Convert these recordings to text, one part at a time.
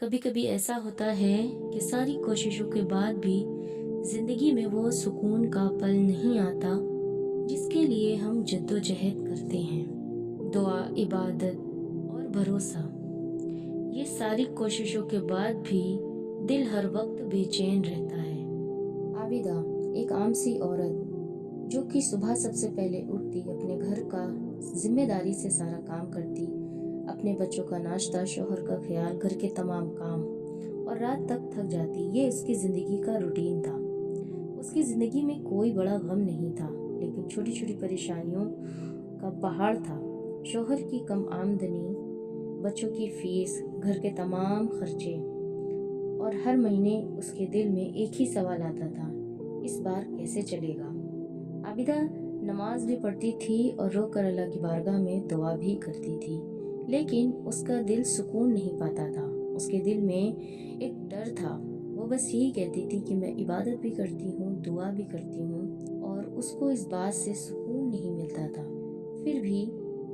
कभी कभी ऐसा होता है कि सारी कोशिशों के बाद भी जिंदगी में वो सुकून का पल नहीं आता जिसके लिए हम जद्दोजहद करते हैं। दुआ, इबादत और भरोसा, ये सारी कोशिशों के बाद भी दिल हर वक्त बेचैन रहता है। आबिदा एक आम सी औरत जो कि सुबह सबसे पहले उठती, अपने घर का जिम्मेदारी से सारा काम करती, अपने बच्चों का नाश्ता, शौहर का ख्याल, घर के तमाम काम, और रात तक थक जाती। ये उसकी ज़िंदगी का रूटीन था। उसकी ज़िंदगी में कोई बड़ा गम नहीं था, लेकिन छोटी छोटी परेशानियों का पहाड़ था। शौहर की कम आमदनी, बच्चों की फीस, घर के तमाम खर्चे, और हर महीने उसके दिल में एक ही सवाल आता था, इस बार कैसे चलेगा। आबिदा नमाज भी पढ़ती थी और रो कर अल्लाह की बारगाह में दुआ भी करती थी, लेकिन उसका दिल सुकून नहीं पाता था। उसके दिल में एक डर था। वो बस यही कहती थी कि मैं इबादत भी करती हूँ, दुआ भी करती हूँ, और उसको इस बात से सुकून नहीं मिलता था। फिर भी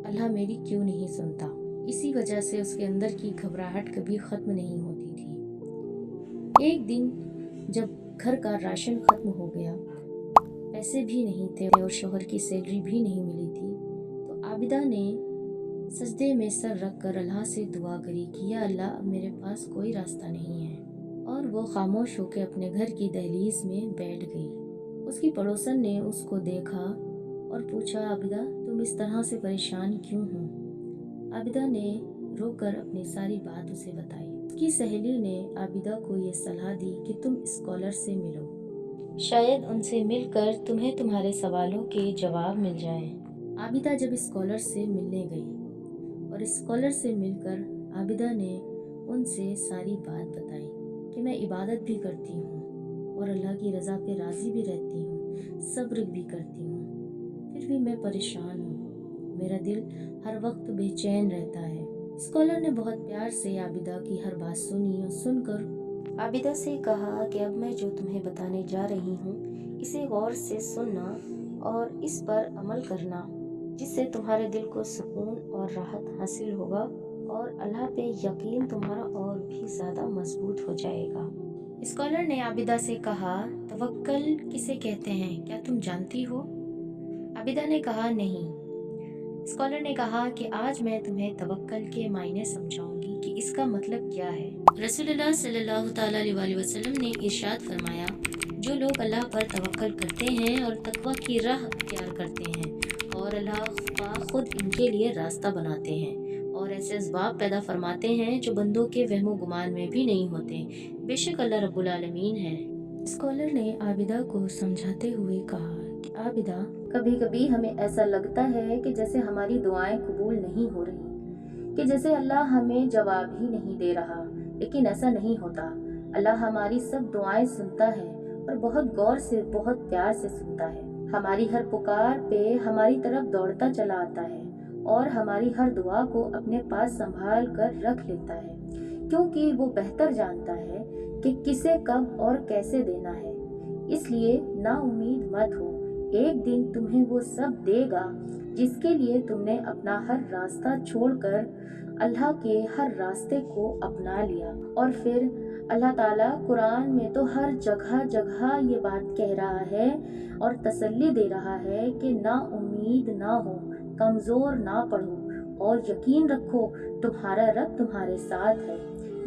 अल्लाह मेरी क्यों नहीं सुनता, इसी वजह से उसके अंदर की घबराहट कभी ख़त्म नहीं होती थी। एक दिन जब घर का राशन ख़त्म हो गया, पैसे भी नहीं थे और शौहर की सैलरी भी नहीं मिली थी, तो आबिदा ने सजदे में सर रख कर अल्लाह से दुआ करी कि या अल्लाह, अब मेरे पास कोई रास्ता नहीं है। और वो खामोश होकर अपने घर की दहलीज में बैठ गई। उसकी पड़ोसन ने उसको देखा और पूछा, आबिदा तुम इस तरह से परेशान क्यों हो? आबिदा ने रोकर अपनी सारी बात उसे बताई। उसकी सहेली ने आबिदा को ये सलाह दी कि तुम स्कॉलर से मिलो, शायद उनसे मिलकर तुम्हें तुम्हारे सवालों के जवाब मिल जाएं। आबिदा जब स्कॉलर से मिलने गई और स्कॉलर से मिलकर आबिदा ने उनसे सारी बात बताई कि मैं इबादत भी करती हूँ और अल्लाह की रज़ा पे राज़ी भी रहती हूँ, सब्र भी करती हूँ, फिर भी मैं परेशान हूँ। मेरा दिल हर वक्त बेचैन रहता है। स्कॉलर ने बहुत प्यार से आबिदा की हर बात सुनी और सुनकर आबिदा से कहा कि अब मैं जो तुम्हें बताने जा रही हूँ, इसे गौर से सुनना और इस पर अमल करना, जिससे तुम्हारे दिल को सुकून और राहत हासिल होगा और अल्लाह पे यकीन तुम्हारा और भी ज़्यादा मजबूत हो जाएगा। स्कॉलर ने आबिदा से कहा, तवक्कल किसे कहते हैं, क्या तुम जानती हो? आबिदा ने कहा, नहीं। स्कॉलर ने कहा कि आज मैं तुम्हें तवक्कल के मायने समझाऊंगी कि इसका मतलब क्या है। रसूलुल्लाह सल्लल्लाहु तआला अलैहि वसल्लम ने इरशाद फरमाया, जो लोग अल्लाह पर तवक्कल करते हैं और तकवा की राह अख्तियार करते हैं और अल्लाह पाक खुद इनके लिए रास्ता बनाते हैं और ऐसे असबाब पैदा फरमाते हैं जो बंदों के वहमो गुमान में भी नहीं होते, बेशक अल्लाह रब्बुल आलमीन है। स्कॉलर ने आबिदा को समझाते हुए कहा, आबिदा, कभी कभी हमें ऐसा लगता है कि जैसे हमारी दुआएं कबूल नहीं हो रही, कि जैसे अल्लाह हमें जवाब ही नहीं दे रहा, लेकिन ऐसा नहीं होता। अल्लाह हमारी सब दुआएं सुनता है और बहुत गौर से, बहुत प्यार से सुनता है। हमारी हर पुकार पे हमारी तरफ दौड़ता चला आता है और हमारी हर दुआ को अपने पास संभाल कर रख लेता है, क्योंकि वो बेहतर जानता है कि किसे कब और कैसे देना है। इसलिए ना उम्मीद मत हो, एक दिन तुम्हें वो सब देगा जिसके लिए तुमने अपना हर रास्ता छोड़कर अल्लाह के हर रास्ते को अपना लिया। और फिर अल्लाह ताला कुरान में तो हर जगह जगह ये बात कह रहा है और तसल्ली दे रहा है कि ना उम्मीद ना हो, कमज़ोर ना पड़ो और यकीन रखो, तुम्हारा रब तुम्हारे साथ है।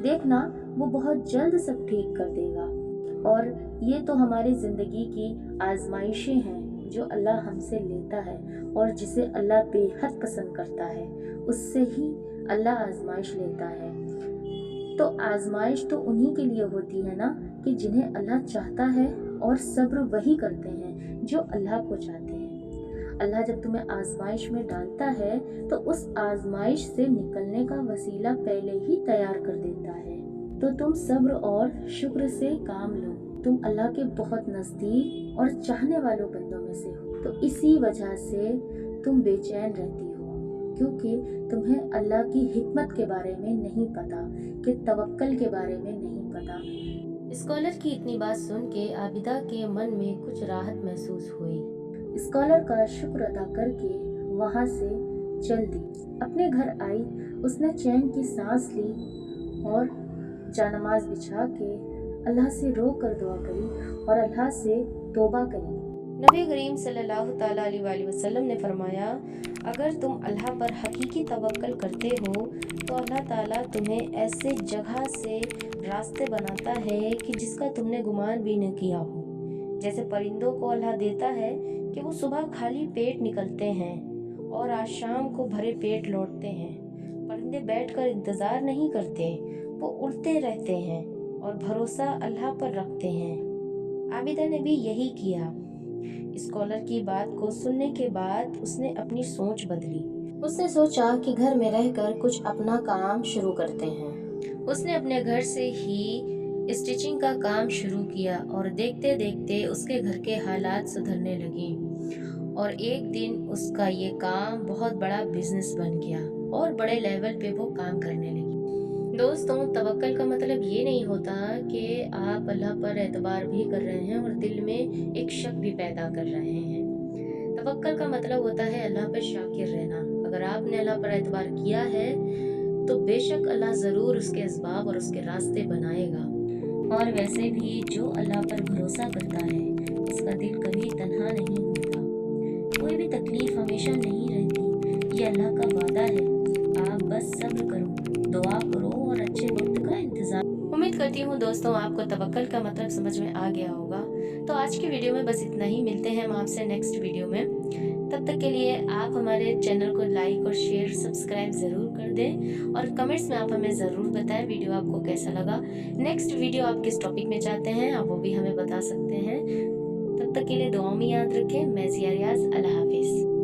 देखना, वो बहुत जल्द सब ठीक कर देगा। और ये तो हमारी ज़िंदगी की आजमाइशें हैं जो अल्लाह हमसे लेता है, और जिसे अल्लाह बेहद पसंद करता है उससे ही अल्लाह आजमाइश लेता है। तो आजमाइश तो उन्हीं के लिए होती है ना, कि जिन्हें अल्लाह चाहता है, और सब्र वही करते हैं जो अल्लाह को चाहते हैं। अल्लाह जब तुम्हें आजमाइश में डालता है तो उस आजमाइश से निकलने का वसीला पहले ही तैयार कर देता है। तो तुम सब्र और शुक्र से काम लो। तुम अल्लाह के बहुत नज़दीक और चाहने वालों बंदों में से हो, तो इसी वजह से तुम बेचैन रहती हो, क्योंकि तुम्हें अल्लाह की हिकमत के बारे में नहीं पता, कि तवक्कल के बारे में नहीं पता। स्कॉलर की इतनी बात सुन के आबिदा के मन में कुछ राहत महसूस हुई। स्कॉलर का शुक्र अदा करके वहाँ से चल दी। अपने घर आई, उसने चैन की सांस ली और जानमाज बिछा के अल्लाह से रो कर दुआ करी और अल्लाह से तौबा करी। नबी करीम सल्लल्लाहु ताला अलैहि वसल्लम ने फरमाया, अगर तुम अल्लाह पर हकीकी तवक्कल करते हो तो अल्लाह ताला तुम्हें ऐसे जगह से रास्ते बनाता है कि जिसका तुमने गुमान भी न किया हो। जैसे परिंदों को अल्लाह देता है कि वो सुबह खाली पेट निकलते हैं और आज शाम को भरे पेट लौटते हैं। परिंदे बैठकर इंतज़ार नहीं करते, वो उड़ते रहते हैं और भरोसा अल्लाह पर रखते हैं। आबिदा ने भी यही किया। स्कॉलर की बात को सुनने के बाद उसने अपनी सोच बदली। उसने सोचा कि घर में रहकर कुछ अपना काम शुरू करते हैं। उसने अपने घर से ही स्टिचिंग का काम शुरू किया और देखते देखते उसके घर के हालात सुधरने लगे और एक दिन उसका ये काम बहुत बड़ा बिजनेस बन गया और बड़े लेवल पे वो काम करने लगी। दोस्तों, तवक्कल का मतलब ये नहीं होता कि आप अल्लाह पर एतबार भी कर रहे हैं और दिल में एक शक भी पैदा कर रहे हैं। तवक्कल का मतलब होता है अल्लाह पर शाकिर रहना। अगर आपने अल्लाह पर एतबार किया है तो बेशक अल्लाह ज़रूर उसके असबाब और उसके रास्ते बनाएगा। और वैसे भी जो अल्लाह पर भरोसा करता है उसका दिल कभी तन्हा नहीं होता, कोई भी तकलीफ हमेशा नहीं रहती। ये अल्लाह का वादा है। आप बस सब्र करो, दुआ करो और अच्छे वक्त का इंतजार। उम्मीद करती हूँ दोस्तों आपको तवक्कल का मतलब समझ में आ गया होगा। तो आज की वीडियो में बस इतना ही। मिलते हैं हम आपसे नेक्स्ट वीडियो में। तब तक के लिए आप हमारे चैनल को लाइक और शेयर सब्सक्राइब ज़रूर कर दें और कमेंट्स में आप हमें ज़रूर बताएं वीडियो आपको कैसा लगा। नेक्स्ट वीडियो आप किस टॉपिक में चाहते हैं आप वो भी हमें बता सकते हैं। तब तक के लिए दुआओं में याद रखें। मैं जिया रियाज। अल्लाह हाफिज़।